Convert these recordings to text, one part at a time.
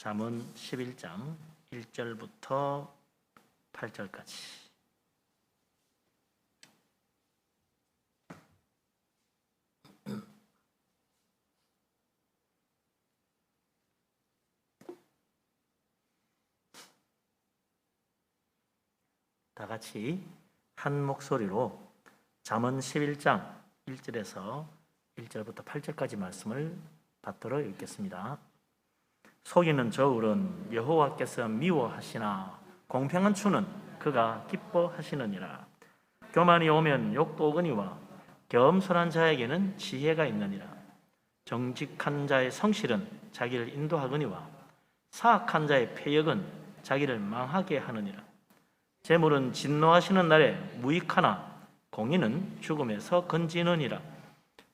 잠언 11장 1절부터 8절까지. 다 같이 한 목소리로 잠언 11장 1절에서 1절부터 8절까지 말씀을 받들어 읽겠습니다. 속이는 저울은 여호와께서 미워하시나 공평한 추는 그가 기뻐하시느니라. 교만이 오면 욕도 오거니와 겸손한 자에게는 지혜가 있느니라. 정직한 자의 성실은 자기를 인도하거니와 사악한 자의 패역은 자기를 망하게 하느니라. 재물은 진노하시는 날에 무익하나 공의는 죽음에서 건지느니라.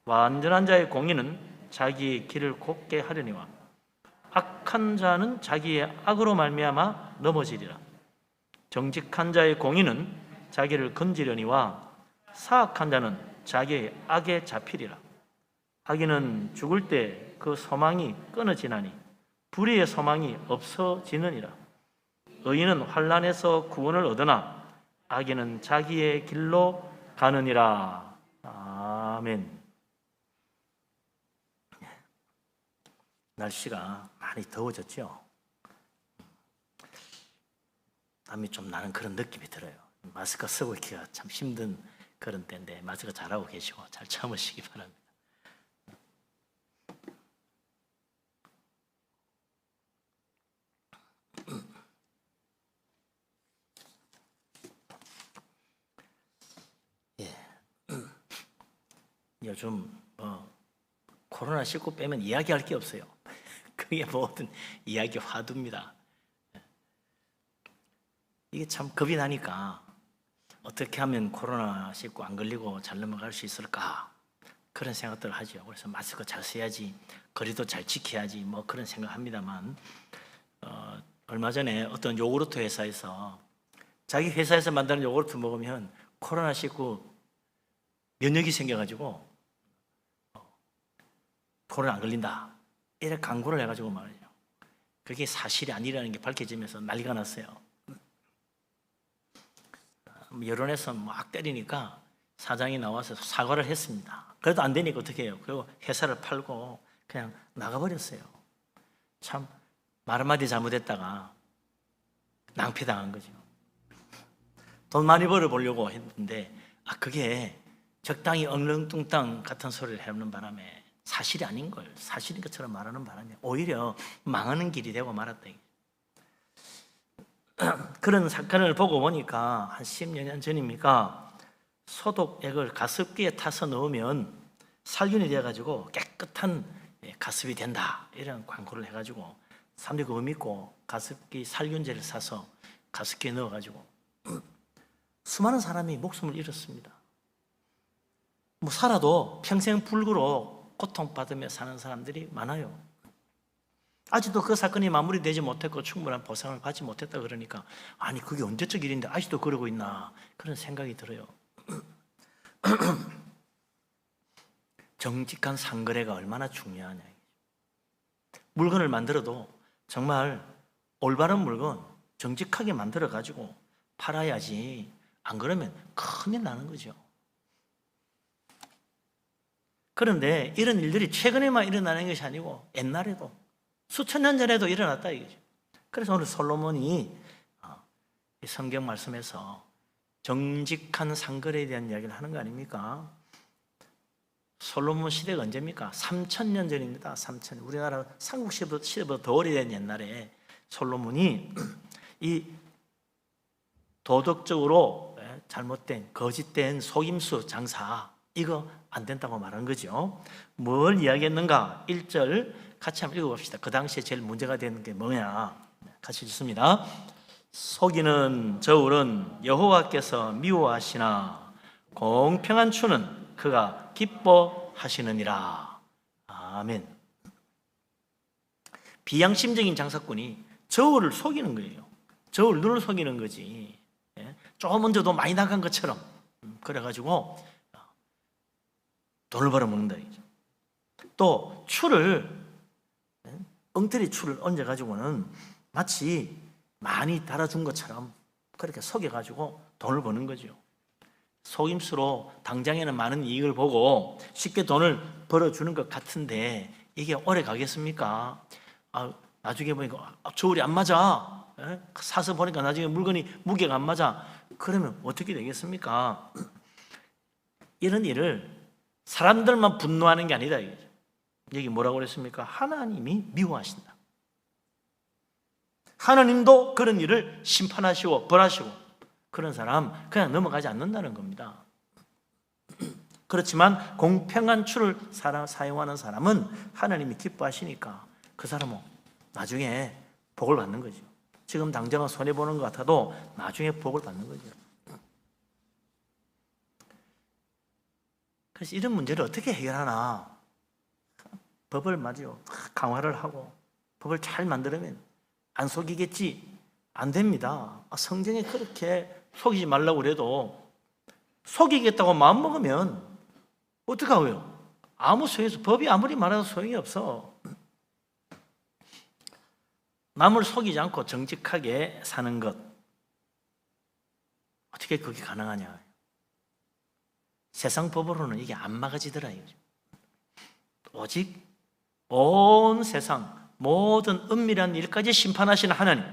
완전한 자의 공의는 자기의 길을 곱게 하려니와 악한 자는 자기의 악으로 말미암아 넘어지리라. 정직한 자의 공의는 자기를 건지려니와 사악한 자는 자기의 악에 잡히리라. 악인은 죽을 때 그 소망이 끊어지나니 불의의 소망이 없어지느니라. 의인은 환난에서 구원을 얻으나 악인은 자기의 길로 가느니라. 아멘. 날씨가 많이 더워졌죠. 땀이 좀 나는 그런 느낌이 들어요. 마스크 쓰고 있기가 참 힘든 그런 때인데 마스크 잘하고 계시고 잘 참으시기 바랍니다. 요즘 코로나19 빼면 이야기할 게 없어요. 그게 모든 이야기 화두입니다. 이게 참 겁이 나니까 어떻게 하면 코로나19 안 걸리고 잘 넘어갈 수 있을까 그런 생각들을 하죠. 그래서 마스크 잘 써야지, 거리도 잘 지켜야지 뭐 그런 생각합니다만 얼마 전에 어떤 요구르트 회사에서 자기 회사에서 만드는 요구르트 먹으면 코로나19 면역이 생겨가지고 코로나 안 걸린다 이렇게 광고를 해가지고 말이죠. 그게 사실이 아니라는 게 밝혀지면서 난리가 났어요. 여론에서 막 때리니까 사장이 나와서 사과를 했습니다. 그래도 안 되니까 어떻게 해요? 그리고 회사를 팔고 그냥 나가버렸어요. 참 말 한마디 잘못했다가 낭패당한 거죠. 돈 많이 벌어보려고 했는데 그게 적당히 엉렁뚱땅 같은 소리를 해오는 바람에 사실이 아닌 걸 사실인 것처럼 말하는 바람에 오히려 망하는 길이 되고 말았다. 그런 사건을 보고 보니까 한 10여 년 전입니까? 소독액을 가습기에 타서 넣으면 살균이 되어가지고 깨끗한 가습이 된다 이런 광고를 해가지고 사람들이 그거 믿고 가습기 살균제를 사서 가습기에 넣어가지고 수많은 사람이 목숨을 잃었습니다. 뭐 살아도 평생 불구로 고통받으며 사는 사람들이 많아요. 아직도 그 사건이 마무리되지 못했고 충분한 보상을 받지 못했다 그러니까 아니 그게 언제적 일인데 아직도 그러고 있나 그런 생각이 들어요. 정직한 상거래가 얼마나 중요하냐. 물건을 만들어도 정말 올바른 물건 정직하게 만들어 가지고 팔아야지 안 그러면 큰일 나는 거죠. 그런데 이런 일들이 최근에만 일어나는 것이 아니고 옛날에도 수천 년 전에도 일어났다 이거죠. 그래서 오늘 솔로몬이 성경 말씀에서 정직한 상거래에 대한 이야기를 하는 거 아닙니까? 솔로몬 시대가 언제입니까? 3,000년 전입니다. 3,000년. 우리나라 삼국 시대보다 더 오래된 옛날에 솔로몬이 이 도덕적으로 잘못된 거짓된 속임수 장사 이거 안 된다고 말한 거죠. 뭘 이야기했는가? 1절 같이 한번 읽어봅시다. 그 당시에 제일 문제가 되는 게 뭐냐? 같이 읽습니다. 속이는 저울은 여호와께서 미워하시나 공평한 추는 그가 기뻐하시느니라. 아멘. 비양심적인 장사꾼이 저울을 속이는 거예요. 저울 눈을 속이는 거지. 조금 먼저도 많이 나간 것처럼 그래가지고 돈을 벌어먹는다. 또 추를 엉터리 추를 얹어가지고는 마치 많이 달아준 것처럼 그렇게 속여가지고 돈을 버는 거죠. 속임수로 당장에는 많은 이익을 보고 쉽게 돈을 벌어주는 것 같은데 이게 오래 가겠습니까? 나중에 보니까 저울이 안 맞아. 사서 보니까 나중에 물건이 무게가 안 맞아. 그러면 어떻게 되겠습니까? 이런 일을 사람들만 분노하는 게 아니다. 여기 뭐라고 그랬습니까? 하나님이 미워하신다. 하나님도 그런 일을 심판하시고 벌하시고 그런 사람 그냥 넘어가지 않는다는 겁니다. 그렇지만 공평한 추를 사용하는 사람은 하나님이 기뻐하시니까 그 사람은 나중에 복을 받는 거죠. 지금 당장은 손해보는 것 같아도 나중에 복을 받는 거죠. 그래서 이런 문제를 어떻게 해결하나? 법을 말이요 강화를 하고 법을 잘 만들면 안 속이겠지? 안 됩니다. 성경에 그렇게 속이지 말라고 그래도 속이겠다고 마음먹으면 어떡하고요? 아무 소용이 없어. 법이 아무리 말해도 소용이 없어. 남을 속이지 않고 정직하게 사는 것, 어떻게 그게 가능하냐? 세상 법으로는 이게 안 막아지더라 이거죠. 오직 온 세상 모든 은밀한 일까지 심판하시는 하나님,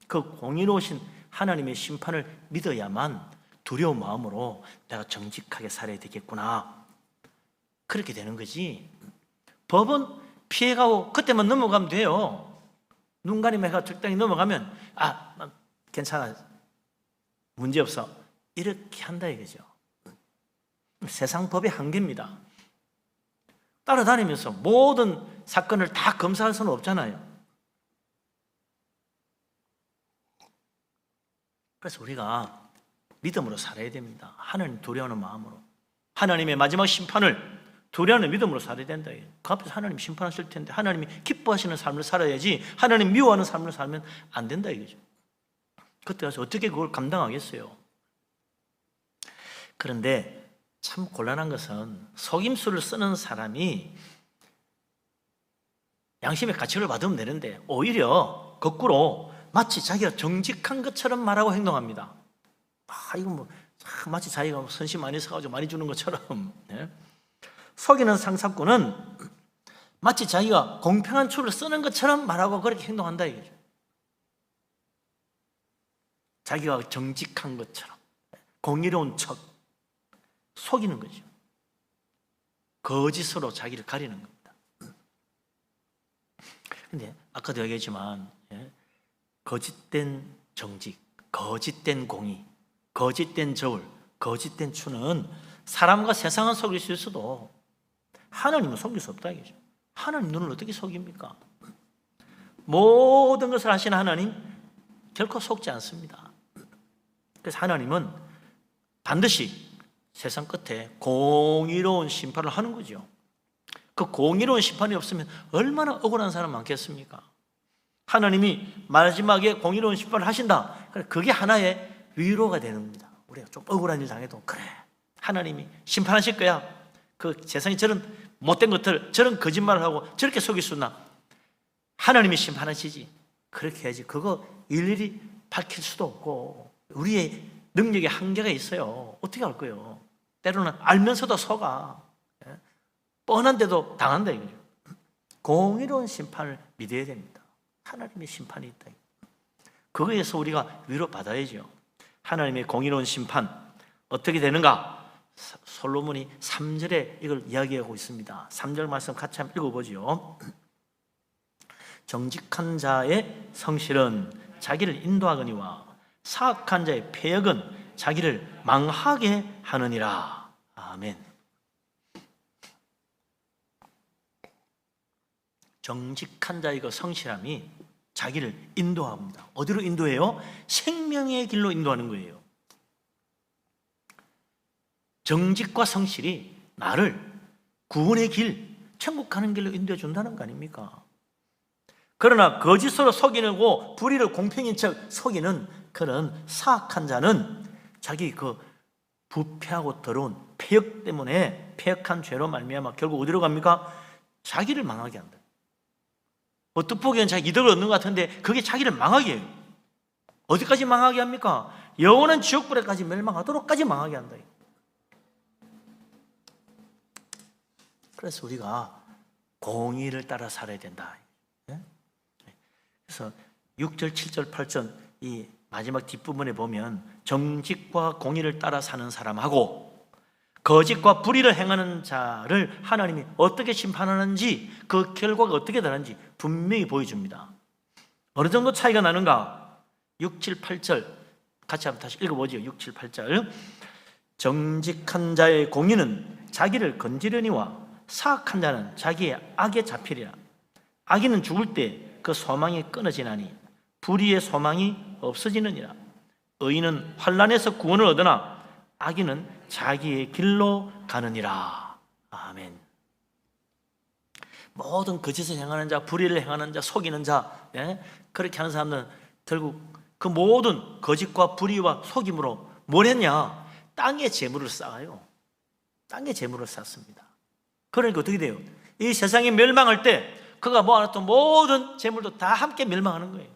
그 공의로우신 하나님의 심판을 믿어야만 두려운 마음으로 내가 정직하게 살아야 되겠구나, 그렇게 되는 거지. 법은 피해가고 그때만 넘어가면 돼요. 눈 가리면 적당히 넘어가면 괜찮아, 문제없어, 이렇게 한다 이거죠. 세상 법의 한계입니다. 따라다니면서 모든 사건을 다 검사할 수는 없잖아요. 그래서 우리가 믿음으로 살아야 됩니다. 하나님 두려워하는 마음으로, 하나님의 마지막 심판을 두려워하는 믿음으로 살아야 된다. 그 앞에서 하나님 심판하실 텐데 하나님이 기뻐하시는 삶을 살아야지 하나님 미워하는 삶을 살면 안 된다 이거죠. 그때 가서 어떻게 그걸 감당하겠어요? 그런데 참 곤란한 것은 속임수를 쓰는 사람이 양심의 가치를 받으면 되는데 오히려 거꾸로 마치 자기가 정직한 것처럼 말하고 행동합니다. 이거 마치 자기가 선심 많이 사가지고 많이 주는 것처럼. 속이는 상사꾼은 마치 자기가 공평한 추를 쓰는 것처럼 말하고 그렇게 행동한다 이거죠. 자기가 정직한 것처럼 공의로운 척, 속이는 거죠. 거짓으로 자기를 가리는 겁니다. 근데 아까도 얘기했지만 거짓된 정직, 거짓된 공의, 거짓된 저울, 거짓된 추는 사람과 세상은 속일 수 있어도 하나님은 속일 수 없다 이거죠. 하나님 눈을 어떻게 속입니까? 모든 것을 하시는 하나님 결코 속지 않습니다. 그래서 하나님은 반드시 세상 끝에 공의로운 심판을 하는 거죠. 그 공의로운 심판이 없으면 얼마나 억울한 사람 많겠습니까? 하나님이 마지막에 공의로운 심판을 하신다. 그게 하나의 위로가 되는 겁니다. 우리가 좀 억울한 일 당해도 그래, 하나님이 심판하실 거야. 그 세상에 저런 못된 것들, 저런 거짓말을 하고 저렇게 속일 수 있나? 하나님이 심판하시지. 그렇게 해야지. 그거 일일이 밝힐 수도 없고 우리의 능력에 한계가 있어요. 어떻게 할 거예요? 때로는 알면서도 속아. 뻔한데도 당한다 이거죠. 공의로운 심판을 믿어야 됩니다. 하나님의 심판이 있다. 그거에서 우리가 위로받아야죠. 하나님의 공의로운 심판 어떻게 되는가? 솔로몬이 3절에 이걸 이야기하고 있습니다. 3절 말씀 같이 한번 읽어보죠. 정직한 자의 성실은 자기를 인도하거니와 사악한 자의 패역은 자기를 망하게 하느니라. 아멘. 정직한 자의 그 성실함이 자기를 인도합니다. 어디로 인도해요? 생명의 길로 인도하는 거예요. 정직과 성실이 나를 구원의 길, 천국 가는 길로 인도해 준다는 거 아닙니까? 그러나 거짓으로 속이고 불의를 공평인 척 속이는 그런 사악한 자는 자기 그 부패하고 더러운 패역 때문에, 패역한 죄로 말미암아 결국 어디로 갑니까? 자기를 망하게 한다. 뜻보기에는 자기 이득을 얻는 것 같은데 그게 자기를 망하게 해요. 어디까지 망하게 합니까? 영원한 지옥불에까지 멸망하도록까지 망하게 한다. 그래서 우리가 공의를 따라 살아야 된다. 그래서 6절, 7절, 8절 이 마지막 뒷부분에 보면 정직과 공의를 따라 사는 사람하고 거짓과 불의를 행하는 자를 하나님이 어떻게 심판하는지, 그 결과가 어떻게 되는지 분명히 보여줍니다. 어느 정도 차이가 나는가? 6, 7, 8절 같이 한번 다시 읽어보죠. 6, 7, 8절. 정직한 자의 공의는 자기를 건지려니와 사악한 자는 자기의 악에 잡히리라. 악인은 죽을 때 그 소망이 끊어지나니 불의의 소망이 없어지느니라. 의인은 환난에서 구원을 얻으나 악인은 자기의 길로 가느니라. 아멘. 모든 거짓을 행하는 자, 불의를 행하는 자, 속이는 자, 그렇게 하는 사람들은 결국 그 모든 거짓과 불의와 속임으로 뭘 했냐? 땅에 재물을 쌓아요. 땅에 재물을 쌓습니다. 그러니까 어떻게 돼요? 이 세상이 멸망할 때 그가 모아놨던 모든 재물도 다 함께 멸망하는 거예요.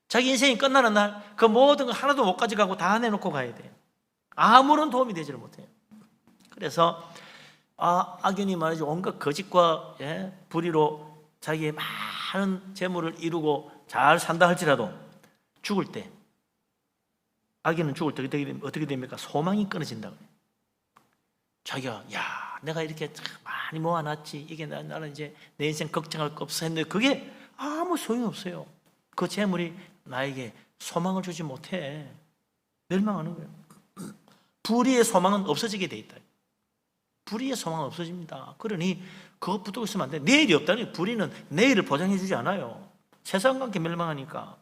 자기 인생이 끝나는 날 그 모든 거 하나도 못 가져가고 다 내놓고 가야 돼요. 아무런 도움이 되지를 못해요. 그래서 악인이 말이죠, 온갖 거짓과 불의로 자기의 많은 재물을 이루고 잘 산다 할지라도 죽을 때, 악인은 죽을 때 어떻게 됩니까? 소망이 끊어진다고 해요. 자기가 내가 이렇게 많이 모아놨지, 이게 나는 이제 내 인생 걱정할 거 없어 했는데 그게 아무 소용이 없어요. 그 재물이 나에게 소망을 주지 못해. 멸망하는 거예요. 불의의 소망은 없어지게 돼 있다. 불의의 소망은 없어집니다. 그러니 그거 붙들고 있으면 안 돼. 내일이 없다니. 불의는 내일을 보장해 주지 않아요. 세상과 함께 멸망하니까.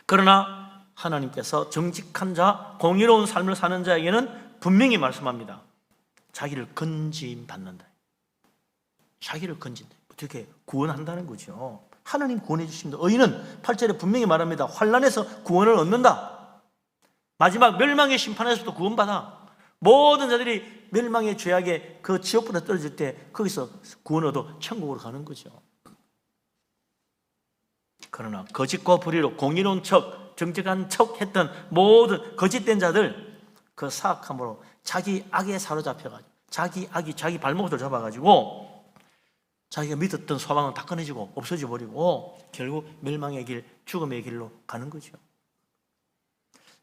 그러나 하나님께서 정직한 자, 공의로운 삶을 사는 자에게는 분명히 말씀합니다. 자기를 건짐받는다. 자기를 건진다. 어떻게 구원한다는 거죠. 하나님 구원해 주십니다. 의인은 8절에 분명히 말합니다. 환난에서 구원을 얻는다. 마지막 멸망의 심판에서도 구원받아. 모든 자들이 멸망의 죄악에 그 지옥불에 떨어질 때 거기서 구원 얻어 천국으로 가는 거죠. 그러나 거짓과 불의로 공의로운 척, 정직한 척 했던 모든 거짓된 자들, 그 사악함으로 자기 악에 사로잡혀가지고 자기 악이 자기 발목을 잡아가지고 자기가 믿었던 소망은 다 끊어지고 없어져 버리고 결국 멸망의 길, 죽음의 길로 가는 거죠.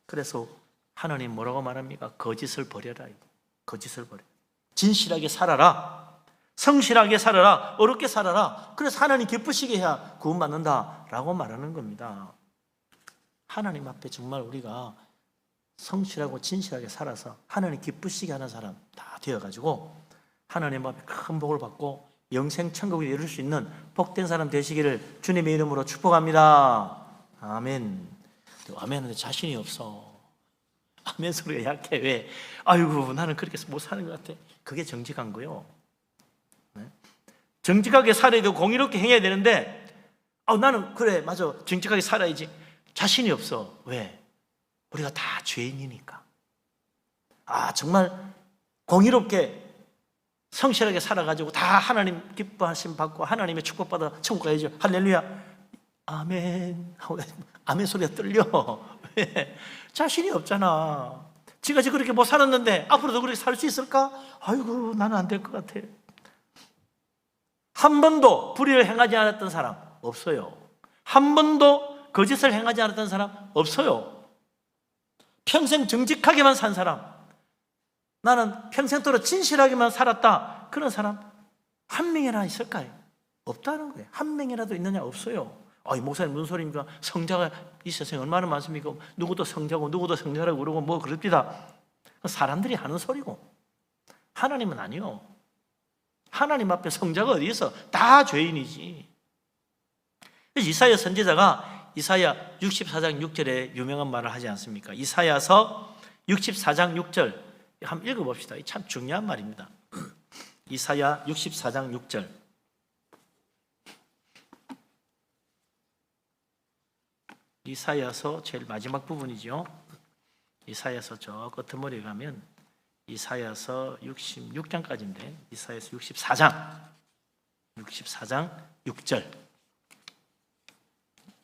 그래서 하나님 뭐라고 말합니까? 거짓을 버려라. 거짓을 버려. 진실하게 살아라. 성실하게 살아라. 어렵게 살아라. 그래서 하나님 기쁘시게 해야 구원받는다라고 말하는 겁니다. 하나님 앞에 정말 우리가 성실하고 진실하게 살아서 하나님 기쁘시게 하는 사람 다 되어가지고 하나님 앞에 큰 복을 받고 영생 천국에 이룰 수 있는 복된 사람 되시기를 주님의 이름으로 축복합니다. 아멘. 아멘 하는데 자신이 없어. 아멘 소리가 약해. 왜? 아이고 나는 그렇게 못 사는 것 같아. 그게 정직한 거요. 정직하게 살아야 되고 공의롭게 행해야 되는데 나는 그래 맞아 정직하게 살아야지. 자신이 없어. 왜? 우리가 다 죄인이니까. 정말 공의롭게 성실하게 살아가지고 다 하나님 기뻐하심 받고 하나님의 축복받아 천국 가야죠. 할렐루야. 아멘. 아멘 소리가 떨려. 왜? 자신이 없잖아. 지금까지 그렇게 못 살았는데 앞으로도 그렇게 살 수 있을까? 아이고 나는 안 될 것 같아. 한 번도 불의를 행하지 않았던 사람 없어요. 한 번도 거짓을 행하지 않았던 사람 없어요. 평생 정직하게만 산 사람, 나는 평생도록 진실하게만 살았다, 그런 사람 한 명이나 있을까요? 없다는 거예요. 한 명이라도 있느냐? 없어요. 목사님 무슨 소리입니까? 성자가 이 세상에 얼마나 많습니까? 누구도 성자고 누구도 성자라고 그러고 뭐 그럽니다. 사람들이 하는 소리고 하나님은 아니요. 하나님 앞에 성자가 어디 있어? 다 죄인이지. 그래서 이사야 선지자가 이사야 64장 6절에 유명한 말을 하지 않습니까? 이사야서 64장 6절 한번 읽어봅시다. 참 중요한 말입니다. 이사야 64장 6절. 이사야서 제일 마지막 부분이죠. 이사야서 저 끝머리에 가면 이사야서 66장까지인데 이사야서 64장 64장 6절.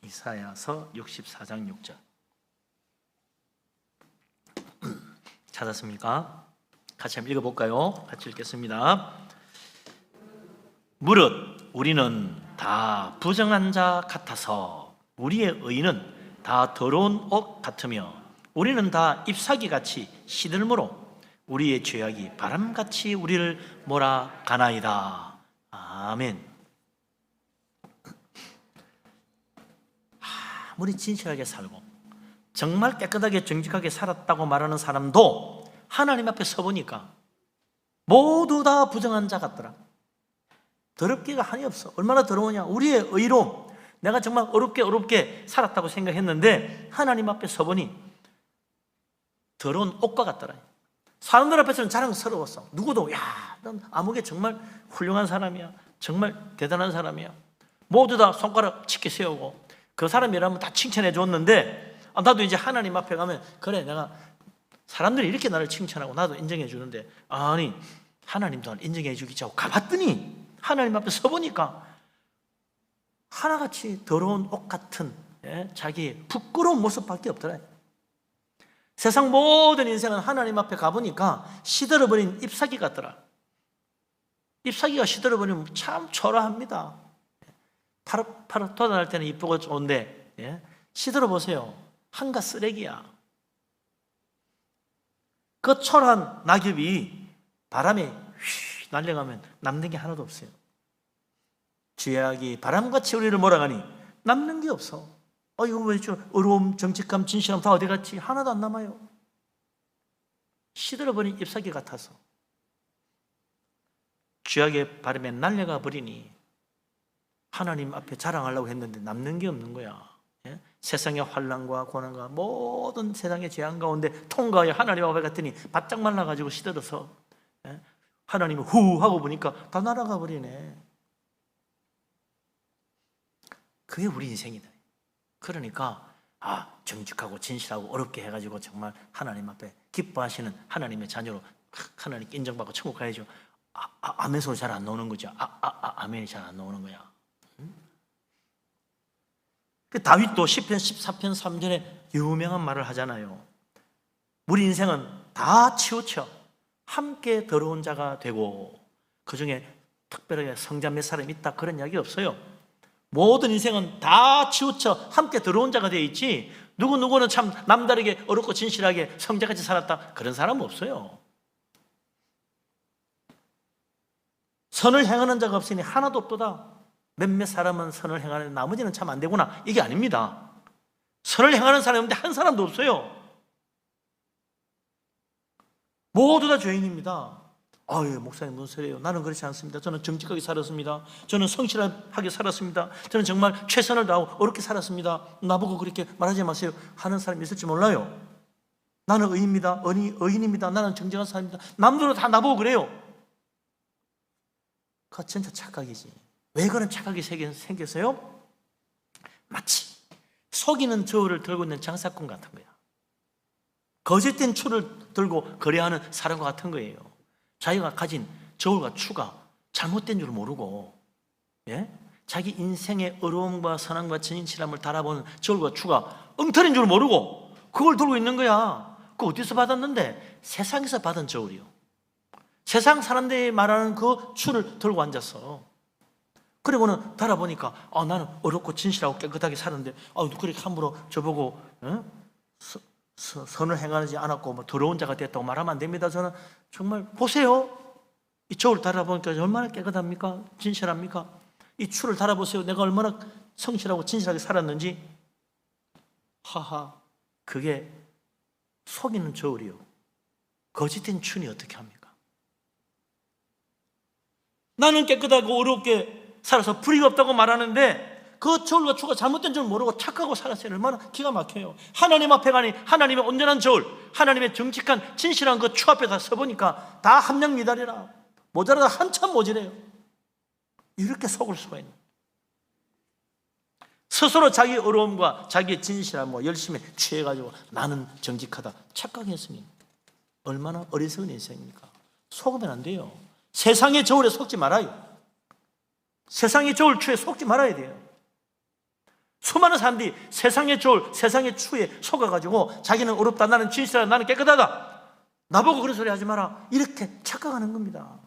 이사야서 64장 6절. 찾았습니까? 같이 한번 읽어볼까요? 같이 읽겠습니다. 무릇 우리는 다 부정한 자 같아서 우리의 의는 다 더러운 옷 같으며 우리는 다 잎사귀같이 시들므로 우리의 죄악이 바람같이 우리를 몰아가나이다. 아멘. 아무리 진실하게 살고 정말 깨끗하게 정직하게 살았다고 말하는 사람도 하나님 앞에 서보니까 모두 다 부정한 자 같더라. 더럽기가 한이 없어. 얼마나 더러우냐. 우리의 의로 내가 정말 어렵게 살았다고 생각했는데 하나님 앞에 서보니 더러운 옷과 같더라. 사람들 앞에서는 자랑스러웠어. 누구도 넌 아무개 정말 훌륭한 사람이야. 정말 대단한 사람이야. 모두 다 손가락 치켜 세우고 그 사람이라면 다 칭찬해 줬는데 나도 이제 하나님 앞에 가면 그래 내가 사람들이 이렇게 나를 칭찬하고 나도 인정해 주는데 아니 하나님도 인정해 주겠지 하고 가봤더니 하나님 앞에 서보니까 하나같이 더러운 옷 같은 자기의 부끄러운 모습밖에 없더라. 세상 모든 인생은 하나님 앞에 가보니까 시들어버린 잎사귀 같더라. 잎사귀가 시들어버리면 참 초라합니다. 파릇파릇 돋아날 때는 이쁘고 좋은데 시들어보세요. 한가 쓰레기야. 그 초라한 낙엽이 바람에 휘 날려가면 남는 게 하나도 없어요. 죄악이 바람같이 우리를 몰아가니 남는 게 없어. 이거 왜 좀 어려움, 정직함, 진실함 다 어디 갔지? 하나도 안 남아요. 시들어버린 잎사귀 같아서 죄악의 바람에 날려가 버리니 하나님 앞에 자랑하려고 했는데 남는 게 없는 거야. 세상의 환난과 고난과 모든 세상의 재앙 가운데 통과하여 하나님 앞에 갔더니 바짝 말라가지고 시들어서 하나님이 후 하고 보니까 다 날아가 버리네. 그게 우리 인생이다. 그러니까 정직하고 진실하고 어렵게 해가지고 정말 하나님 앞에 기뻐하시는 하나님의 자녀로 하나님께 인정받고 천국 가야죠. 아멘 소리 잘 안 나오는 거죠. 아멘이 잘 안 나오는 거야. 다윗도 시편 14편 3절에 유명한 말을 하잖아요. 우리 인생은 다 치우쳐 함께 더러운 자가 되고 그중에 특별하게 성자 몇 사람 있다 그런 이야기 없어요. 모든 인생은 다 치우쳐 함께 더러운 자가 되어 있지 누구는 참 남다르게 어렵고 진실하게 성자같이 살았다 그런 사람은 없어요. 선을 행하는 자가 없으니 하나도 없도다. 몇몇 사람은 선을 행하는데 나머지는 참 안 되구나. 이게 아닙니다. 선을 행하는 사람이 없는데 한 사람도 없어요. 모두 다 죄인입니다. 목사님 무슨 소리예요? 나는 그렇지 않습니다. 저는 정직하게 살았습니다. 저는 성실하게 살았습니다. 저는 정말 최선을 다하고 어렵게 살았습니다. 나보고 그렇게 말하지 마세요 하는 사람이 있을지 몰라요. 나는 의인입니다. 의인입니다. 나는 정직한 사람입니다. 남들은 다 나보고 그래요. 그거 진짜 착각이지. 왜 그런 착각이 생겼어요? 마치 속이는 저울을 들고 있는 장사꾼 같은 거야. 거짓된 추를 들고 거래하는 사람과 같은 거예요. 자기가 가진 저울과 추가 잘못된 줄 모르고 자기 인생의 어려움과 선함과 진실함을 달아보는 저울과 추가 엉터리인 줄 모르고 그걸 들고 있는 거야. 그거 어디서 받았는데? 세상에서 받은 저울이요. 세상 사람들이 말하는 그 추를 들고 앉았어. 그리고는 달아보니까 나는 어렵고 진실하고 깨끗하게 사는데 그렇게 함부로 저보고 선을 행하지 않았고 더러운 자가 됐다고 말하면 안 됩니다. 저는 정말 보세요. 이 저울 달아보니까 얼마나 깨끗합니까? 진실합니까? 이 추를 달아보세요. 내가 얼마나 성실하고 진실하게 살았는지. 그게 속이는 저울이요. 거짓된 추니 어떻게 합니까? 나는 깨끗하고 어렵게 살아서 불의가 없다고 말하는데 그 저울과 추가 잘못된 줄 모르고 착하고 살았어요. 얼마나 기가 막혀요. 하나님 앞에 가니 하나님의 온전한 저울, 하나님의 정직한 진실한 그 추 앞에 다 서보니까 다 함량미달이라 모자라다 한참 모자래요. 이렇게 속을 수가 있는. 스스로 자기 어려움과 자기의 진실함 열심히 취해가지고 나는 정직하다 착각했습니다. 얼마나 어리석은 인생입니까? 속으면 안 돼요. 세상의 저울에 속지 말아요. 세상의 저울 추에 속지 말아야 돼요. 수많은 사람들이 세상의 저울, 세상의 추에 속아가지고 자기는 어렵다, 나는 진실하다, 나는 깨끗하다, 나보고 그런 소리 하지 마라, 이렇게 착각하는 겁니다.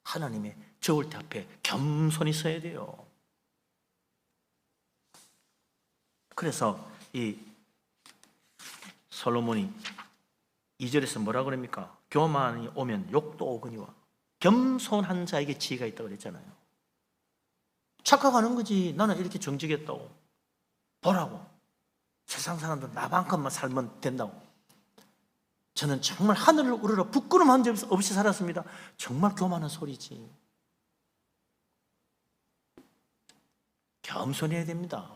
하나님의 저울대 앞에 겸손히 서야 돼요. 그래서 이 솔로몬이 2절에서 뭐라 그럽니까? 교만이 오면 욕도 오거니와 겸손한 자에게 지혜가 있다고 그랬잖아요. 착각하는 거지. 나는 이렇게 정직했다고, 보라고, 세상 사람들 나만큼만 살면 된다고, 저는 정말 하늘을 우러러 부끄러움 한 점 없이 살았습니다. 정말 교만한 소리지. 겸손해야 됩니다.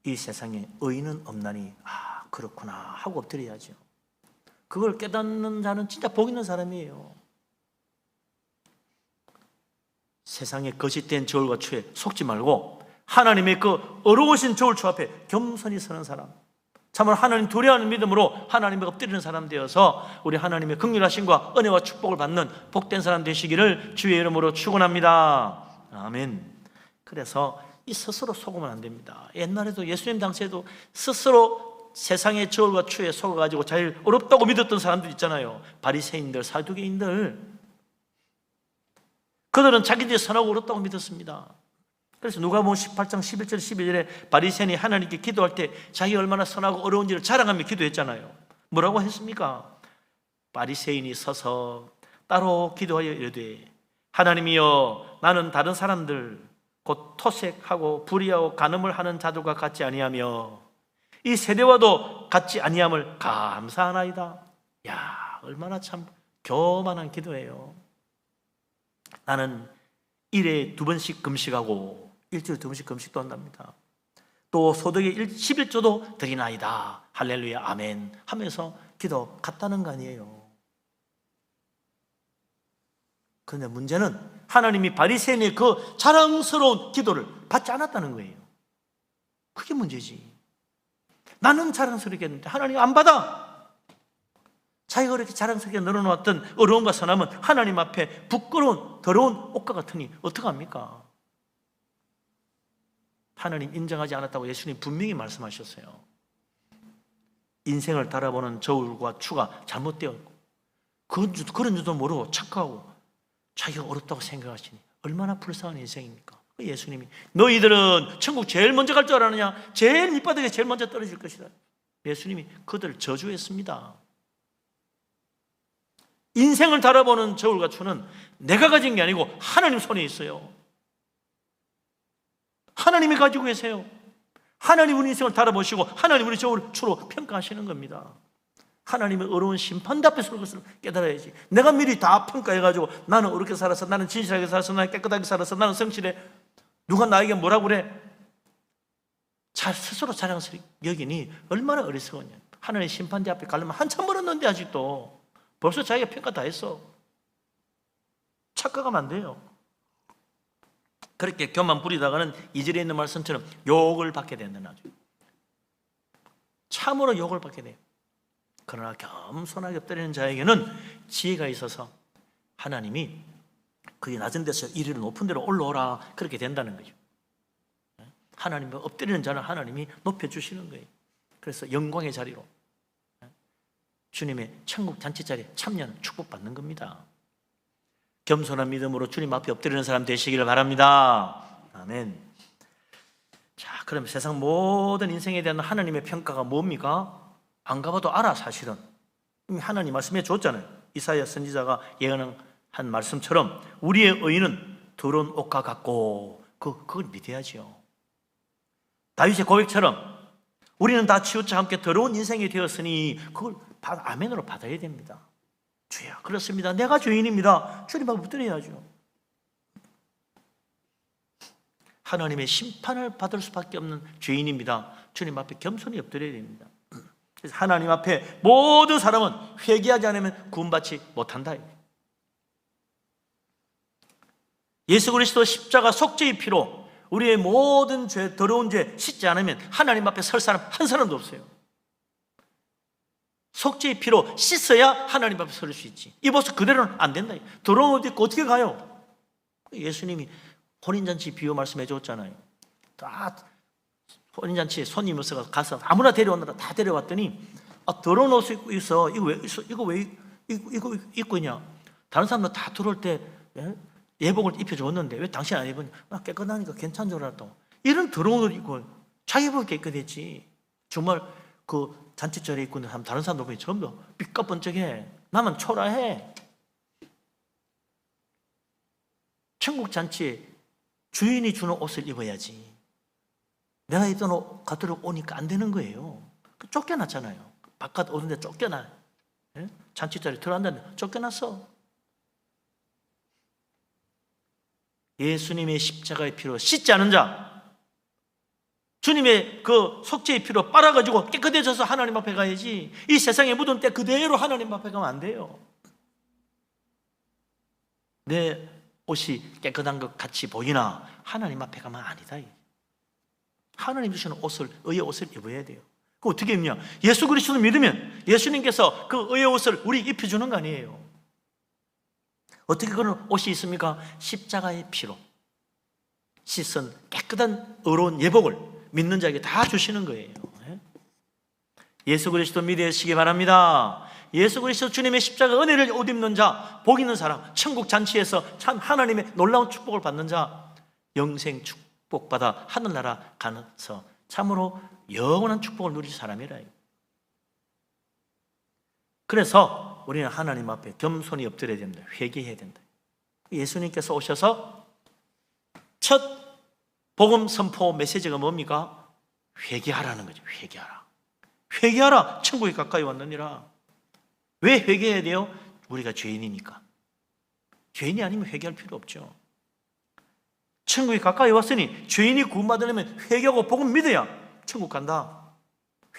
이 세상에 의인은 없나니 그렇구나 하고 엎드려야죠. 그걸 깨닫는 자는 진짜 복 있는 사람이에요. 세상에 거짓된 저울과 추에 속지 말고 하나님의 그 어려우신 저울추 앞에 겸손히 서는 사람, 참으로 하나님 두려워하는 믿음으로 하나님께 엎드리는 사람 되어서 우리 하나님의 긍휼하심과 은혜와 축복을 받는 복된 사람 되시기를 주의 이름으로 축원합니다. 아멘. 그래서 이 스스로 속으면 안 됩니다. 옛날에도 예수님 당시에도 스스로 세상의 저울과 추에 속아가지고 자기를 어렵다고 믿었던 사람들 있잖아요. 바리새인들, 사두개인들, 그들은 자기들이 선하고 어렵다고 믿었습니다. 그래서 누가복음 18장 11절 12절에 바리새인이 하나님께 기도할 때 자기가 얼마나 선하고 어려운지를 자랑하며 기도했잖아요. 뭐라고 했습니까? 바리새인이 서서 따로 기도하여 이르되 하나님이여, 나는 다른 사람들 곧 토색하고 불의하고 간음을 하는 자들과 같지 아니하며 이 세대와도 같지 아니함을 감사하나이다. 야, 얼마나 참 교만한 기도예요. 나는 일에 2번씩 금식하고 일주일에 2번씩 금식도 한답니다. 또 소득의 11조도 드리나이다. 할렐루야 아멘 하면서 기도 갔다는 거 아니에요. 그런데 문제는 하나님이 바리새인의 그 자랑스러운 기도를 받지 않았다는 거예요. 그게 문제지. 나는 자랑스럽게 했는데 하나님 안 받아. 자기가 그렇게 자랑스럽게 늘어놓았던 어려움과 선함은 하나님 앞에 부끄러운 더러운 옷과 같으니 어떡합니까? 하나님 인정하지 않았다고 예수님 분명히 말씀하셨어요. 인생을 달아보는 저울과 추가 잘못되었고 그런 줄도 모르고 착각하고 자기가 어렵다고 생각하시니 얼마나 불쌍한 인생입니까? 예수님이 너희들은 천국 제일 먼저 갈 줄 알았느냐? 제일 밑바닥에 제일 먼저 떨어질 것이다. 예수님이 그들을 저주했습니다. 인생을 달아보는 저울과 추는 내가 가진 게 아니고 하나님 손에 있어요. 하나님이 가지고 계세요. 하나님 우리 인생을 달아보시고 하나님 우리 저울 추로 평가하시는 겁니다. 하나님의 어려운 심판대 앞에 설 것을 깨달아야지. 내가 미리 다 평가해가지고 나는 어렵게 살았어, 나는 진실하게 살았어, 나는 깨끗하게 살았어, 나는 성실해, 누가 나에게 뭐라고 그래, 스스로 자랑스럽게 여기니 얼마나 어리석었냐. 하나님의 심판대 앞에 가려면 한참 멀었는데 아직도 벌써 자기가 평가 다 했어. 착각하면 안 돼요. 그렇게 교만 부리다가는 2절에 있는 말씀처럼 욕을 받게 된다. 나중에 참으로 욕을 받게 돼요. 그러나 겸손하게 엎드리는 자에게는 지혜가 있어서 하나님이 그게 낮은 데서 이리로 높은 데로 올라오라 그렇게 된다는 거죠. 하나님을 엎드리는 자는 하나님이 높여주시는 거예요. 그래서 영광의 자리로 주님의 천국 잔치 자리에 참여하는 축복받는 겁니다. 겸손한 믿음으로 주님 앞에 엎드리는 사람 되시기를 바랍니다. 아멘. 자, 그럼 세상 모든 인생에 대한 하나님의 평가가 뭡니까? 안 가봐도 알아. 사실은 이미 하나님 말씀해 줬잖아요. 이사야 선지자가 예언한 말씀처럼 우리의 의는 더러운 옷과 같고 그걸 믿어야지요. 다윗의 고백처럼 우리는 다 치우쳐 함께 더러운 인생이 되었으니 그걸 아멘으로 받아야 됩니다. 주야, 그렇습니다. 내가 죄인입니다. 주님 앞에 엎드려야죠. 하나님의 심판을 받을 수밖에 없는 죄인입니다. 주님 앞에 겸손히 엎드려야 됩니다. 그래서 하나님 앞에 모든 사람은 회개하지 않으면 구원받지 못한다. 예수 그리스도 십자가 속죄의 피로 우리의 모든 죄, 더러운 죄 씻지 않으면 하나님 앞에 설 사람 한 사람도 없어요. 속죄의 피로 씻어야 하나님 앞에 설 수 있지. 이 모습 그대로는 안 된다. 더러운 옷 입고 어떻게 가요? 예수님이 혼인잔치 비유 말씀해 줬잖아요. 다 혼인잔치에 손님 있어서 가서 아무나 데려오느라 다 데려왔더니 더러운 옷을 입고 있어. 이거 왜 입고 있냐? 다른 사람들 다 들어올 때 예복을 입혀줬는데 왜 당신 안 입었냐? 깨끗하니까 괜찮은 줄 알았다. 이런 더러운 옷을 입고 자기 입으면 깨끗했지. 정말 그 잔치절에 입고 있는 다른 사람들 보니 전부 삐까번쩍해. 나만 초라해. 천국 잔치에 주인이 주는 옷을 입어야지. 내가 입던 옷 가도록 오니까 안 되는 거예요. 쫓겨났잖아요. 바깥 오는데 쫓겨나. 잔치자리에 들어앉았는데 쫓겨났어. 예수님의 십자가의 피로 씻지 않은 자, 주님의 그 속죄의 피로 빨아가지고 깨끗해져서 하나님 앞에 가야지. 이 세상에 묻은 때 그대로 하나님 앞에 가면 안 돼요. 내 옷이 깨끗한 것 같이 보이나 하나님 앞에 가면 아니다. 하나님 주시는 옷을, 의의 옷을 입어야 돼요. 그 어떻게 입냐? 예수 그리스도를 믿으면 예수님께서 그 의의 옷을 우리 입혀주는 거 아니에요. 어떻게 그런 옷이 있습니까? 십자가의 피로 씻은 깨끗한 의로운 예복을 믿는 자에게 다 주시는 거예요. 예수 그리스도 믿으시기 바랍니다. 예수 그리스도 주님의 십자가 은혜를 옷 입는 자, 복 있는 사람, 천국 잔치에서 참 하나님의 놀라운 축복을 받는 자, 영생 축복받아 하늘나라 가서 참으로 영원한 축복을 누릴 사람이라. 그래서 우리는 하나님 앞에 겸손히 엎드려야 된다. 회개해야 된다. 예수님께서 오셔서 첫 복음 선포 메시지가 뭡니까? 회개하라는 거죠. 회개하라. 회개하라. 천국이 가까이 왔느니라. 왜 회개해야 돼요? 우리가 죄인이니까. 죄인이 아니면 회개할 필요 없죠. 천국이 가까이 왔으니 죄인이 구원받으려면 회개하고 복음 믿어야 천국 간다.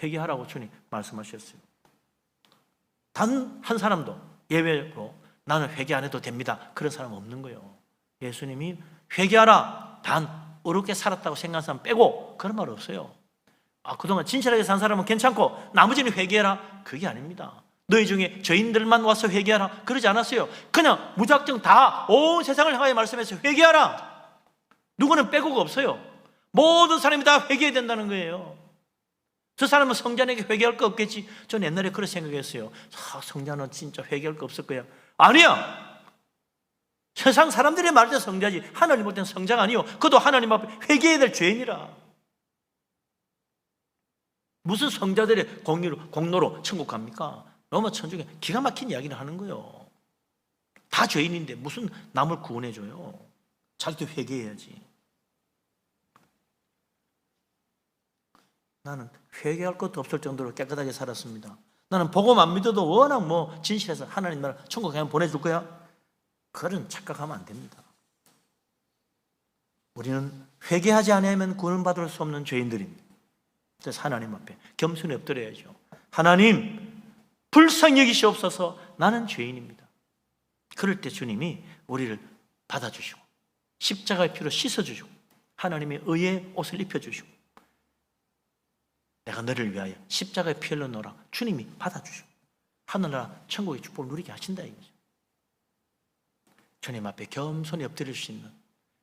회개하라고 주님 말씀하셨어요. 단 한 사람도 예외로 나는 회개 안 해도 됩니다. 그런 사람 없는 거예요. 예수님이 회개하라. 단 어렵게 살았다고 생각하는 사람 빼고 그런 말 없어요. 그동안 진실하게 산 사람은 괜찮고 나머지는 회개해라. 그게 아닙니다. 너희 중에 죄인들만 와서 회개하라. 그러지 않았어요. 그냥 무작정 다 온 세상을 향하여 말씀해서 회개하라. 누구는 빼고가 없어요. 모든 사람이 다 회개해야 된다는 거예요. 저 사람은 성자에게 회개할 거 없겠지. 전 옛날에 그렇게 생각했어요. 성자는 진짜 회개할 거 없을 거야. 아니야. 세상 사람들이 말할 때 성자지 하나님 볼 때는 성자가 아니요. 그도 하나님 앞에 회개해야 될 죄인이라. 무슨 성자들의 공로로 천국 갑니까? 로마 천주교 기가 막힌 이야기를 하는 거예요. 다 죄인인데 무슨 남을 구원해줘요. 자기도 회개해야지. 나는 회개할 것도 없을 정도로 깨끗하게 살았습니다. 나는 복음 안 믿어도 워낙 진실해서 하나님 나라 천국 그냥 보내줄 거야. 그런 착각하면 안 됩니다. 우리는 회개하지 않으면 구원받을 수 없는 죄인들입니다. 그래서 하나님 앞에 겸손히 엎드려야죠. 하나님 불쌍히 여기시옵소서. 나는 죄인입니다. 그럴 때 주님이 우리를 받아주시고 십자가의 피로 씻어주시고 하나님의 의의 옷을 입혀주시고 내가 너를 위하여 십자가의 피 흘려놓으라. 주님이 받아주시고 하늘나라 천국의 축복을 누리게 하신다 이거죠. 주님 앞에 겸손히 엎드릴 수 있는,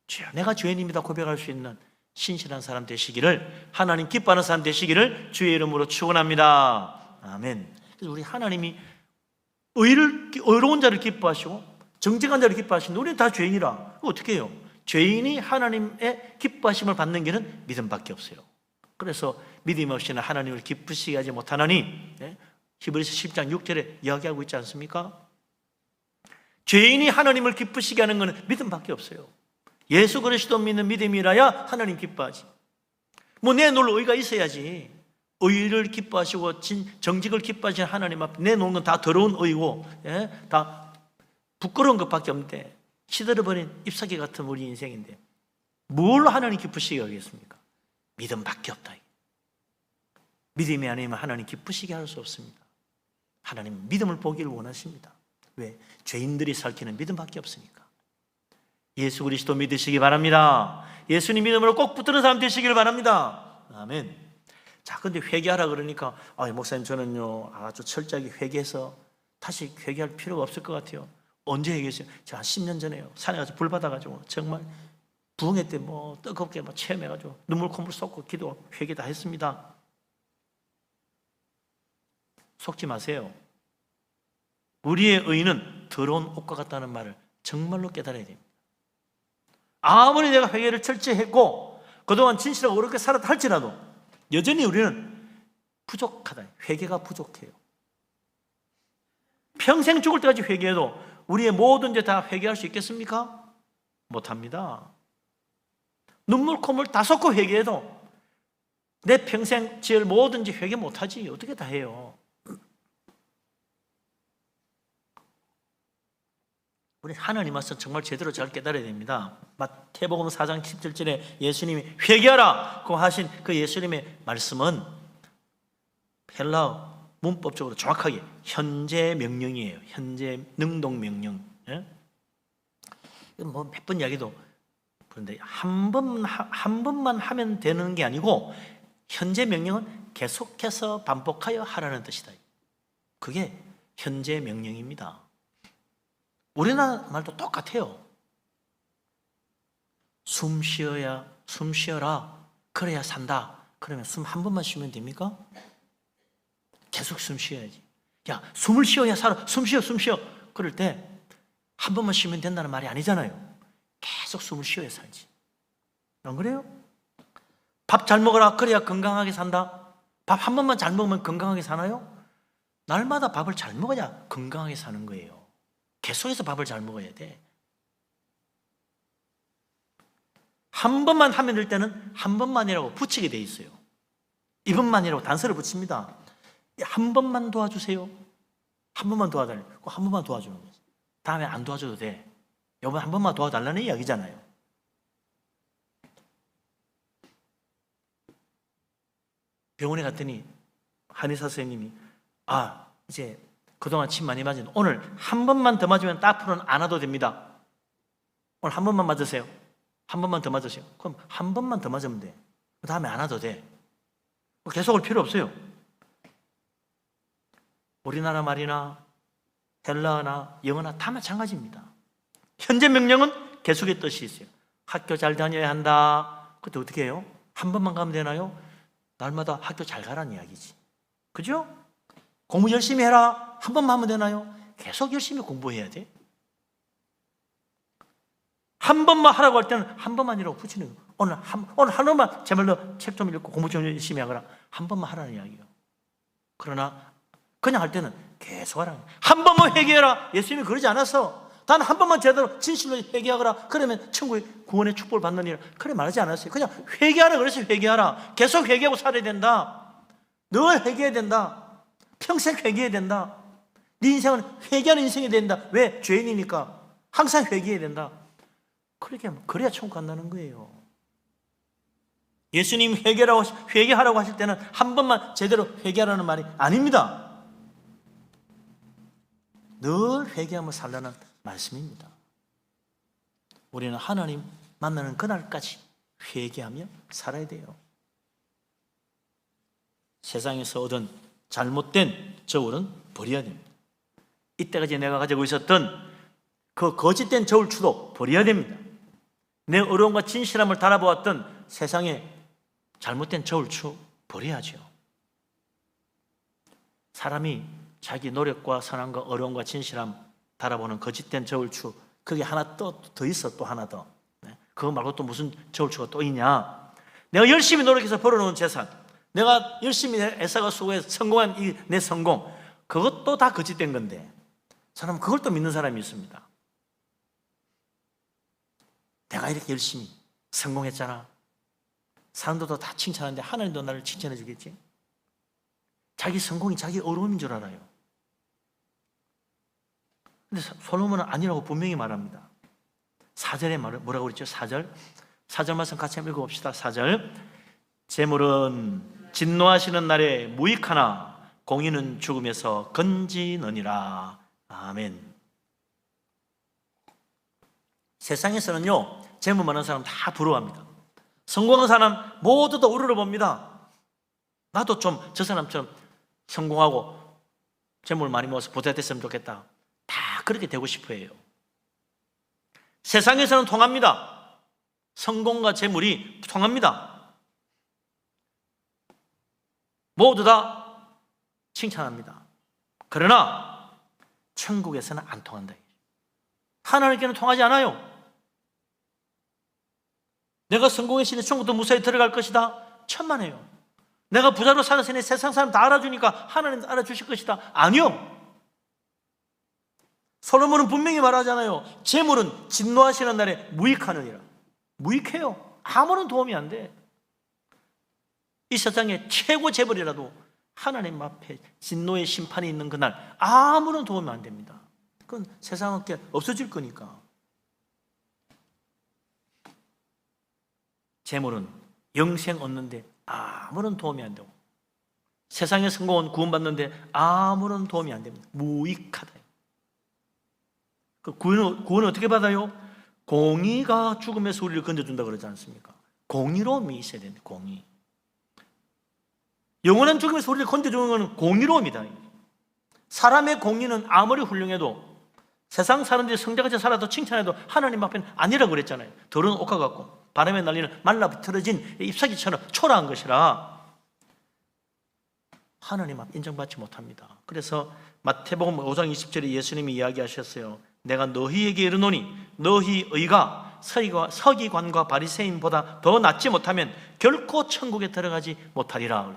주여 내가 죄인입니다 고백할 수 있는 신실한 사람 되시기를, 하나님 기뻐하는 사람 되시기를 주의 이름으로 축원합니다. 아멘. 그래서 우리 하나님이 의로운 자를 기뻐하시고 정직한 자를 기뻐하시는데 우리는 다 죄인이라. 어떻게 해요? 죄인이 하나님의 기뻐하심을 받는 길은 믿음밖에 없어요. 그래서 믿음 없이는 하나님을 기쁘시게 하지 못하나니 히브리서 10장 6절에 이야기하고 있지 않습니까? 죄인이 하나님을 기쁘시게 하는 것은 믿음밖에 없어요. 예수 그리스도 믿는 믿음이라야 하나님 기뻐하지. 내놓을 의가 있어야지. 의를 기뻐하시고 정직을 기뻐하시는 하나님 앞에 내놓은 건 다 더러운 의고 다 부끄러운 것밖에 없는데 시들어버린 잎사귀 같은 우리 인생인데 뭘 하나님 기쁘시게 하겠습니까? 믿음밖에 없다. 믿음이 아니면 하나님 기쁘시게 할 수 없습니다. 하나님 믿음을 보기를 원하십니다. 왜? 죄인들이 살 길은 믿음밖에 없으니까. 예수 그리스도 믿으시기 바랍니다. 예수님 믿음으로 꼭 붙드는 사람 되시길 바랍니다. 아멘. 자, 근데 회개하라 그러니까 목사님 저는요 아주 철저하게 회개해서 다시 회개할 필요가 없을 것 같아요. 언제 회개했어요? 제가 한 10년 전에요. 산에 가서 불 받아가지고 정말 부흥회 때 뜨겁게 체험해가지고 눈물 콧물 쏟고 기도 회개 다 했습니다. 속지 마세요. 우리의 의는 더러운 옷과 같다는 말을 정말로 깨달아야 됩니다. 아무리 내가 회개를 철저히 했고 그동안 진실하고 그렇게 살았다 할지라도 여전히 우리는 부족하다. 회개가 부족해요. 평생 죽을 때까지 회개해도 우리의 모든 죄 다 회개할 수 있겠습니까? 못합니다. 눈물 콧물 다 쏟고 회개해도 내 평생 지을 모든 죄 회개 못하지. 어떻게 다 해요? 우리 하나님 앞에서 정말 제대로 잘 깨달아야 됩니다. 마태복음 4장 17절에 예수님이 회개하라 고 하신 그 예수님의 말씀은 헬라어 문법적으로 정확하게 현재 명령이에요. 현재 능동 명령. 몇 번 이야기도 그런데 한 번만 하면 되는 게 아니고 현재 명령은 계속해서 반복하여 하라는 뜻이다. 그게 현재 명령입니다. 우리나라 말도 똑같아요. 숨 쉬어라. 그래야 산다. 그러면 숨 한 번만 쉬면 됩니까? 계속 숨 쉬어야지. 야, 숨을 쉬어야 살아. 숨 쉬어. 그럴 때 한 번만 쉬면 된다는 말이 아니잖아요. 계속 숨을 쉬어야 살지. 안 그래요? 밥 잘 먹어라. 그래야 건강하게 산다. 밥 한 번만 잘 먹으면 건강하게 사나요? 날마다 밥을 잘 먹어야 건강하게 사는 거예요. 계속해서 밥을 잘 먹어야 돼. 한 번만 하면 될 때는 한 번만이라고 붙이게 돼 있어요. 이번만이라고 단서를 붙입니다. 한 번만 도와주세요. 한 번만 도와달라고. 한 번만 도와주는 거지. 다음에 안 도와줘도 돼. 이번 한 번만 도와달라는 이야기잖아요. 병원에 갔더니 한의사 선생님이 이제 그동안 침 많이 맞은 오늘 한 번만 더 맞으면 앞으로는 안 와도 됩니다. 오늘 한 번만 맞으세요. 한 번만 더 맞으세요. 그럼 한 번만 더 맞으면 돼. 그 다음에 안 와도 돼. 계속 올 필요 없어요. 우리나라 말이나 헬라어나 영어나 다 마찬가지입니다. 현재 명령은 계속의 뜻이 있어요. 학교 잘 다녀야 한다. 그때 어떻게 해요? 한 번만 가면 되나요? 날마다 학교 잘 가라는 이야기지. 그죠? 공부 열심히 해라. 한 번만 하면 되나요? 계속 열심히 공부해야 돼. 한 번만 하라고 할 때는 한 번만이라고 붙이는 거예요. 오늘 하루만 제발로 책 좀 읽고 공부 좀 열심히 하거라. 한 번만 하라는 이야기예요. 그러나 그냥 할 때는 계속 하라는 거예요. 한 번만 회개해라. 예수님이 그러지 않았어. 단 한 번만 제대로 진실로 회개하거라. 그러면 천국의 구원의 축복을 받는 일. 그래 말하지 않았어요. 그냥 회개하라 그래서 회개하라. 계속 회개하고 살아야 된다. 늘 회개해야 된다. 평생 회개해야 된다. 네 인생은 회개하는 인생이 된다. 왜? 죄인이니까. 항상 회개해야 된다. 그렇게 하면 그래야 천국 간다는 거예요. 예수님 회개하라고 하실 때는 한 번만 제대로 회개하라는 말이 아닙니다. 늘 회개하며 살라는 말씀입니다. 우리는 하나님 만나는 그날까지 회개하며 살아야 돼요. 세상에서 얻은 잘못된 저울은 버려야 됩니다. 이때까지 내가 가지고 있었던 그 거짓된 저울추도 버려야 됩니다. 내 어려움과 진실함을 달아보았던 세상의 잘못된 저울추 버려야죠. 사람이 자기 노력과 선함과 어려움과 진실함 달아보는 거짓된 저울추, 그게 하나 더 있어. 또 하나 더. 그거 말고 또 무슨 저울추가 또 있냐? 내가 열심히 노력해서 벌어놓은 재산, 내가 열심히 애써가 수고해서 성공한 이 내 성공, 그것도 다 거짓된 건데 사람은 그걸 또 믿는 사람이 있습니다. 내가 이렇게 열심히 성공했잖아. 사람들도 다 칭찬하는데 하나님도 나를 칭찬해 주겠지? 자기 성공이 자기 어려움인 줄 알아요. 근데 솔로몬은 아니라고 분명히 말합니다. 4절에 뭐라고 그랬죠? 4절 말씀 같이 한번 읽어봅시다. 4절. 재물은 진노하시는 날에 무익하나 공의는 죽음에서 건지느니라. 아멘. 세상에서는요, 재물 많은 사람 다 부러워합니다. 성공한 사람 모두 다 우러러봅니다. 나도 좀 저 사람처럼 성공하고 재물 많이 모아서 부자 됐으면 좋겠다. 다 그렇게 되고 싶어 해요. 세상에서는 통합니다. 성공과 재물이 통합니다. 모두 다 칭찬합니다. 그러나 천국에서는 안 통한다. 하나님께는 통하지 않아요. 내가 성공했으니 천국도 무사히 들어갈 것이다. 천만에요. 내가 부자로 살았으니 세상 사람 다 알아주니까 하나님 알아주실 것이다. 아니요. 솔로몬은 분명히 말하잖아요. 재물은 진노하시는 날에 무익하느니라. 무익해요. 아무런 도움이 안 돼. 이 세상에 최고 재벌이라도 하나님 앞에 진노의 심판이 있는 그날 아무런 도움이 안 됩니다. 그건 세상에 없어질 거니까. 재물은 영생 얻는데 아무런 도움이 안 되고, 세상의 성공은 구원받는데 아무런 도움이 안 됩니다. 무익하다. 그 구원은 어떻게 받아요? 공의가 죽음에서 우리를 건져준다 그러지 않습니까? 공의로움이 있어야 됩니다. 공의. 영원한 죽음에서 우리를 건져주는 것은 공의로움이다. 사람의 공의는 아무리 훌륭해도, 세상 사람들이 성자같이 살아도 칭찬해도 하나님 앞에는 아니라고 그랬잖아요. 더러운 옥화 같고 바람에 날리는 말라비틀어진 잎사귀처럼 초라한 것이라 하나님 앞 인정받지 못합니다. 그래서 마태복음 5장 20절에 예수님이 이야기하셨어요. 내가 너희에게 이르노니 너희 의가 서기관과 바리새인보다 더 낫지 못하면 결코 천국에 들어가지 못하리라.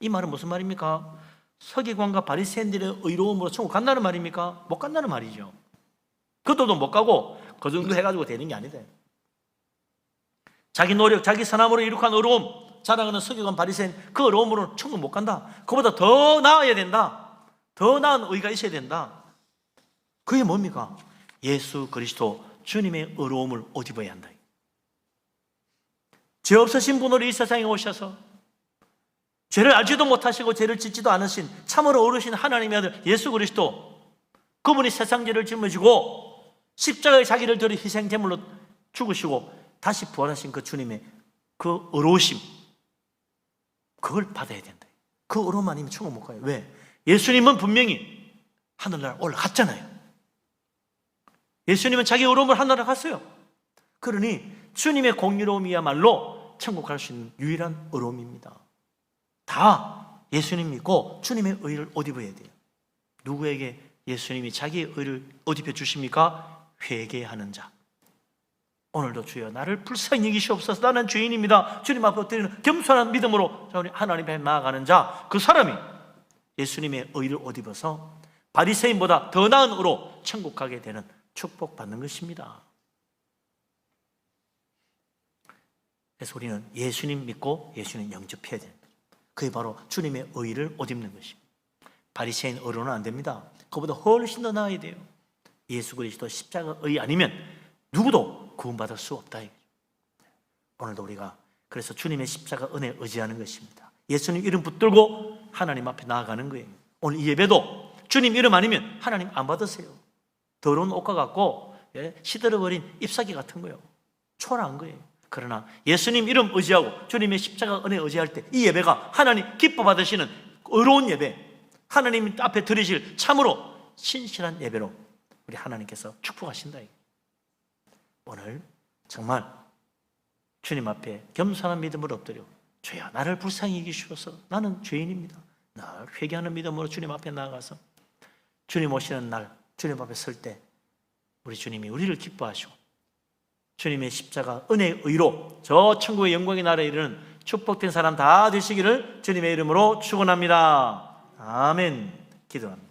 이 말은 무슨 말입니까? 서기관과 바리새인들의 의로움으로 천국 간다는 말입니까? 못 간다는 말이죠. 그것도 못 가고 그 정도 해가지고 되는 게 아니다. 자기 노력, 자기 선함으로 이룩한 의로움 자랑하는 서기관 바리새인, 그 의로움으로는 천국 못 간다. 그보다 더 나아야 된다. 더 나은 의가 있어야 된다. 그게 뭡니까? 예수 그리스도 주님의 의로움을 옷 입어야 한다. 죄 없으신 분으로 이 세상에 오셔서 죄를 알지도 못하시고 죄를 짓지도 않으신 참으로 어르신 하나님의 아들 예수 그리스도, 그분이 세상 죄를 짊어지고 십자가에 자기를 들여 희생 제물로 죽으시고 다시 부활하신 그 주님의 그 의로우심, 그걸 받아야 된다. 그 의로움 아니면 천국 못 가요. 왜? 예수님은 분명히 하늘나라 올라갔잖아요. 예수님은 자기 의로움을 하늘나라 갔어요. 그러니 주님의 공의로움이야말로 천국 갈 수 있는 유일한 의로움입니다. 다 예수님 믿고 주님의 의를 옷 입어야 돼요. 누구에게 예수님이 자기의 의를 옷 입혀 주십니까? 회개하는 자. 오늘도 주여 나를 불쌍히 여기시옵소서. 나는 죄인입니다. 주님 앞에 드리는 겸손한 믿음으로 하나님 앞에 나아가는 자, 그 사람이 예수님의 의를 옷 입어서 바리새인보다 더 나은 의로 천국 가게 되는 축복받는 것입니다. 그래서 우리는 예수님 믿고 예수님 영접해야 됩니다. 그게 바로 주님의 의를 옷 입는 것입니다. 바리새인 의로는 안 됩니다. 그보다 훨씬 더 나아야 돼요. 예수 그리스도 십자가 의 아니면 누구도 구원받을 수 없다. 오늘도 우리가 그래서 주님의 십자가 은혜에 의지하는 것입니다. 예수님 이름 붙들고 하나님 앞에 나아가는 거예요. 오늘 이 예배도 주님 이름 아니면 하나님 안 받으세요. 더러운 옷과 같고 시들어버린 잎사귀 같은 거예요. 초라한 거예요. 그러나 예수님 이름 의지하고 주님의 십자가 은혜 의지할 때 이 예배가 하나님 기뻐 받으시는 의로운 예배, 하나님 앞에 드리실 참으로 신실한 예배로 우리 하나님께서 축복하신다. 오늘 정말 주님 앞에 겸손한 믿음을 엎드려 주여 나를 불쌍히 여기시옵소서. 나는 죄인입니다. 날 회개하는 믿음으로 주님 앞에 나아가서 주님 오시는 날 주님 앞에 설 때 우리 주님이 우리를 기뻐하시고 주님의 십자가 은혜의 의로 저 천국의 영광의 나라에 이르는 축복된 사람 다 되시기를 주님의 이름으로 축원합니다. 아멘. 기도합니다.